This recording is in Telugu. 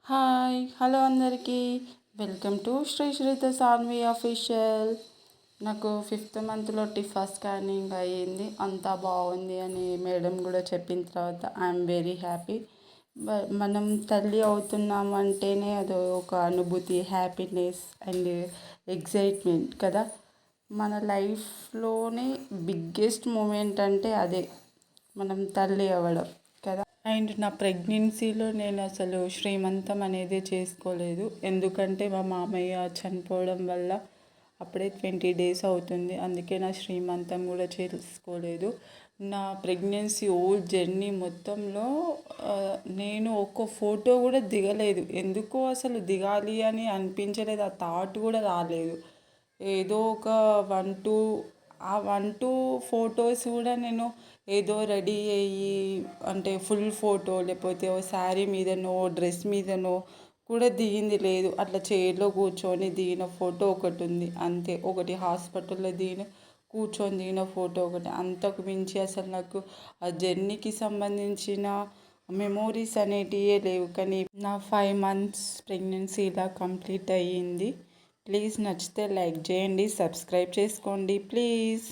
హాయ్ హలో అందరికీ welcome to Shri Sritha Sanvi official. నాకు 5th మంత్లో ఫస్ట్ స్కానింగ్ అయ్యింది. అంతా బాగుంది అని మేడం కూడా చెప్పిన తర్వాత ఐఎమ్ వెరీ హ్యాపీ. మనం తల్లి అవుతున్నాం అంటేనే అది ఒక అనుభూతి, హ్యాపీనెస్ అండ్ ఎగ్జైట్మెంట్ కదా. మన లైఫ్లోనే బిగ్గెస్ట్ మూమెంట్ అంటే అదే, మనం తల్లి అవ్వడం కదా. అండ్ నా ప్రెగ్నెన్సీలో నేను అసలు శ్రీమంతం అనేది చేసుకోలేదు. ఎందుకంటే మా మామయ్య చనిపోవడం వల్ల అప్పుడే 20 days అవుతుంది. అందుకే నా శ్రీమంతం కూడా చేసుకోలేదు. నా ప్రెగ్నెన్సీ ఓల్ జర్నీ మొత్తంలో నేను ఒక్క ఫోటో కూడా దిగలేదు. ఎందుకో అసలు దిగాలి అని అనిపించలేదు, ఆ థాట్ కూడా రాలేదు. ఏదో ఒక 1-2 ఫొటోస్ కూడా నేను ఏదో రెడీ అయ్యి, అంటే ఫుల్ ఫోటో లేకపోతే ఓ శారీ మీదనో డ్రెస్ మీదనో కూడా దిగింది లేదు. అట్లా చైర్లో కూర్చొని దిగిన ఫోటో ఒకటి ఉంది అంతే. ఒకటి హాస్పిటల్లో కూర్చొని దిగిన ఫోటో ఒకటి. అంతకు మించి అసలు నాకు ఆ జర్నీకి సంబంధించిన మెమోరీస్ అనేటివే లేవు. కానీ నా 5 months ప్రెగ్నెన్సీ ఇలా కంప్లీట్ అయ్యింది. ప్లీజ్ నచ్చితే లైక్ చేయండి, సబ్స్క్రైబ్ చేసుకోండి ప్లీజ్.